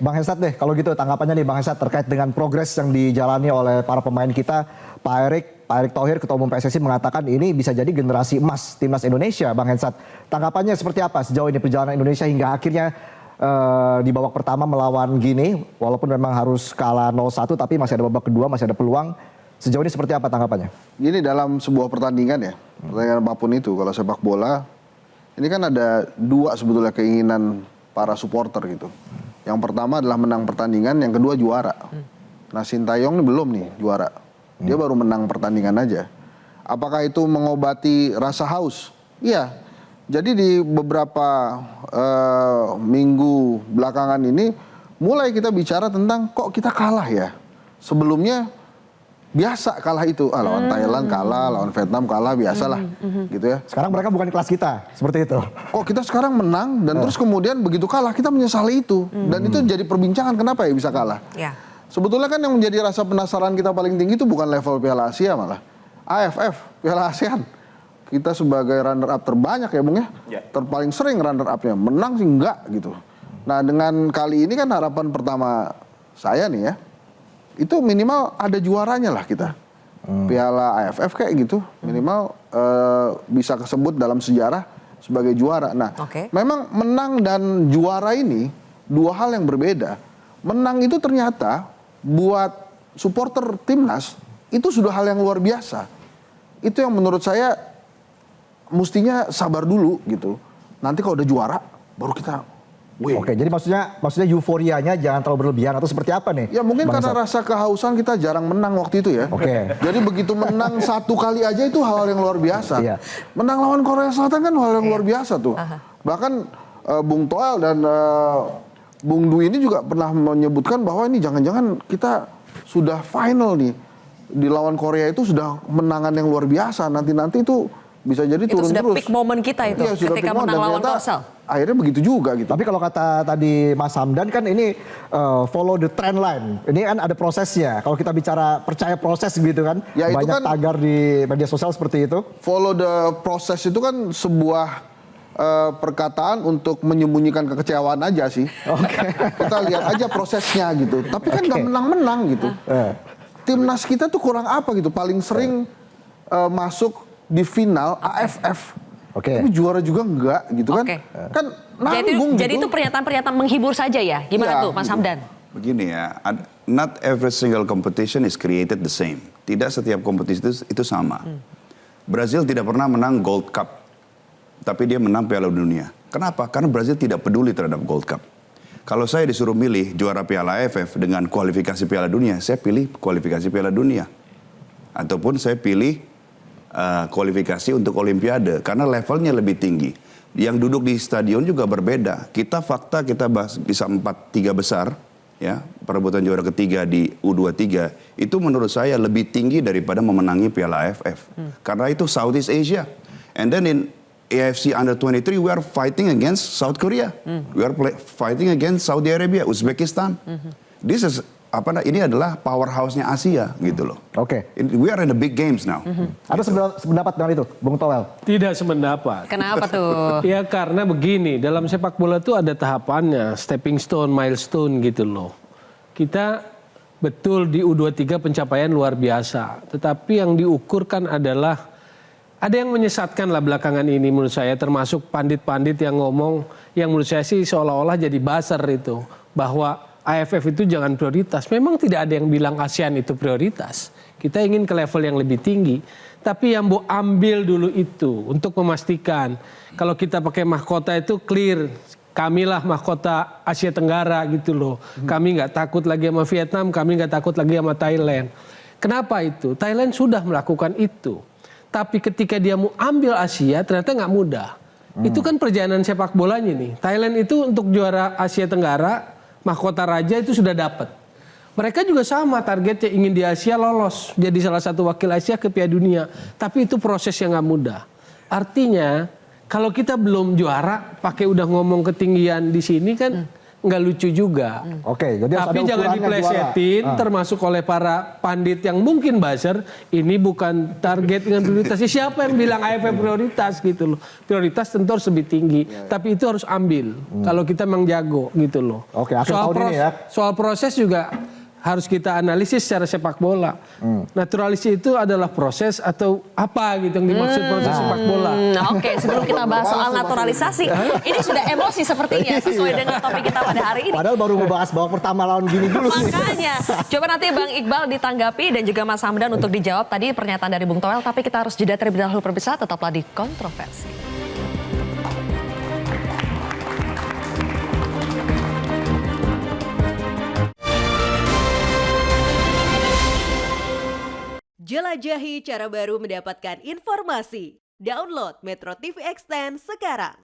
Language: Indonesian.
Bang Hensat deh, kalau gitu tanggapannya nih Bang Hensat terkait dengan progres yang dijalani oleh para pemain kita. Pak Erick Thohir, Ketua Umum PSSI mengatakan ini bisa jadi generasi emas Timnas Indonesia. Bang Hensat, tanggapannya seperti apa sejauh ini perjalanan Indonesia hingga akhirnya di babak pertama melawan Gini, walaupun memang harus kalah 0-1 tapi masih ada babak kedua, masih ada peluang. Sejauh ini seperti apa tanggapannya? Gini, dalam sebuah pertandingan ya, pertandingan apapun itu, kalau sepak bola, ini kan ada dua sebetulnya keinginan para supporter gitu. Yang pertama adalah menang pertandingan, yang kedua juara. Nah, Sintayong ini belum nih juara. Dia baru menang pertandingan aja. Apakah itu mengobati rasa haus? Iya. Jadi di beberapa minggu belakangan ini mulai kita bicara tentang kok kita kalah ya. Sebelumnya biasa kalah itu, lawan Thailand kalah, lawan Vietnam kalah, biasalah gitu ya. Sekarang mereka bukan kelas kita, seperti itu. Kok kita sekarang menang dan terus kemudian begitu kalah kita menyesali itu. Dan itu jadi perbincangan kenapa ya bisa kalah. Ya. Sebetulnya kan yang menjadi rasa penasaran kita paling tinggi itu bukan level Piala Asia malah. AFF, Piala ASEAN. Kita sebagai runner up terbanyak ya Bung ya. Terpaling sering runner up-nya. Menang sih enggak gitu. Nah dengan kali ini kan harapan pertama saya nih ya. Itu minimal ada juaranya lah kita. Piala AFF kayak gitu. Minimal bisa kesebut dalam sejarah sebagai juara. Nah memang menang dan juara ini dua hal yang berbeda. Menang itu ternyata buat supporter timnas itu sudah hal yang luar biasa. Itu yang menurut saya mestinya sabar dulu gitu. Nanti kalau udah juara baru kita win. Oke, jadi maksudnya euforianya jangan terlalu berlebihan atau seperti apa nih? Ya mungkin karena rasa kehausan kita jarang menang waktu itu ya. Oke. Jadi begitu menang satu kali aja itu hal yang luar biasa. Iya. Menang lawan Korea Selatan kan hal yang luar biasa tuh. Bahkan Bung Toel dan Bung Dwi ini juga pernah menyebutkan bahwa ini jangan-jangan kita sudah final nih. Di lawan Korea itu sudah menangan yang luar biasa. Nanti itu bisa jadi turun terus. Itu sudah peak moment kita itu ketika menang lawan Korsel. Akhirnya begitu juga gitu. Tapi kalau kata tadi Mas Hamdan kan ini follow the trend line. Ini kan ada prosesnya. Kalau kita bicara percaya proses gitu kan. Ya, itu banyak kan tagar di media sosial seperti itu. Follow the process itu kan sebuah perkataan untuk menyembunyikan kekecewaan aja sih. Kita lihat aja prosesnya gitu. Tapi kan nggak menang-menang gitu. Timnas kita tuh kurang apa gitu. Paling sering masuk di final AFF. Tapi juara juga enggak gitu kan. Kan nanggung jadi itu pernyataan-pernyataan menghibur saja ya. Gimana tuh Mas Hamdan? Begini ya, not every single competition is created the same. Tidak setiap kompetisi itu sama. Brazil tidak pernah menang Gold Cup. Tapi dia menang Piala Dunia. Kenapa? Karena Brazil tidak peduli terhadap Gold Cup. Kalau saya disuruh milih juara Piala AFF dengan kualifikasi Piala Dunia, saya pilih kualifikasi Piala Dunia. Ataupun saya pilih kualifikasi untuk Olimpiade. Karena levelnya lebih tinggi. Yang duduk di stadion juga berbeda. Kita bisa 4-3 besar. Ya, perebutan juara ketiga di U23. Itu menurut saya lebih tinggi daripada memenangi Piala AFF. Karena itu Southeast Asia. And then in AFC Under-23, we are fighting against South Korea. We are fighting against Saudi Arabia, Uzbekistan. Ini adalah powerhouse-nya Asia gitu loh. We are in the big games now. Ada sependapat dengan itu, Bung Toel? Tidak sependapat. Kenapa tuh? Ya karena begini, dalam sepak bola itu ada tahapannya, stepping stone, milestone gitu loh. Kita betul di U23 pencapaian luar biasa. Tetapi yang diukurkan adalah ada yang menyesatkan lah belakangan ini menurut saya, termasuk pandit-pandit yang ngomong, yang menurut saya sih seolah-olah jadi buzzer itu, bahwa AFF itu jangan prioritas. Memang tidak ada yang bilang ASEAN itu prioritas. Kita ingin ke level yang lebih tinggi. Tapi yang mau ambil dulu itu untuk memastikan kalau kita pakai mahkota itu clear. Kamilah mahkota Asia Tenggara gitu loh. Kami nggak takut lagi sama Vietnam, kami nggak takut lagi sama Thailand. Kenapa itu? Thailand sudah melakukan itu. Tapi ketika dia mau ambil Asia ternyata nggak mudah. Itu kan perjalanan sepak bolanya nih. Thailand itu untuk juara Asia Tenggara, mahkota raja itu sudah dapat. Mereka juga sama targetnya, ingin di Asia lolos. Jadi salah satu wakil Asia ke Piala Dunia. Tapi itu proses yang nggak mudah. Artinya kalau kita belum juara, pakai udah ngomong ketinggian di sini kan nggak lucu juga. Oke, jadi harus Tapi ada jangan ukurannya diplesetin, juara. termasuk oleh para pandit yang mungkin buzzer, ini bukan target dengan prioritasnya. Siapa yang bilang AFF prioritas gitu loh? Prioritas tentu harus lebih tinggi, tapi itu harus ambil. Kalau kita memang jago gitu loh. Oke, akhir tahun ini ya. Soal proses juga harus kita analisis secara sepak bola. Naturalisasi itu adalah proses atau apa gitu yang dimaksud proses sepak bola. Oke, sebelum kita bahas soal naturalisasi, ini sudah emosi sepertinya sesuai dengan topik kita pada hari ini. Padahal baru membahas babak pertama lawan Gini dulu sih. Makanya, coba nanti Bang Iqbal ditanggapi dan juga Mas Hamdan untuk dijawab tadi pernyataan dari Bung Toel, tapi kita harus jeda terlebih dahulu pemirsa, tetaplah di Kontroversi. Jelajahi cara baru mendapatkan informasi. Download Metro TV Extend sekarang.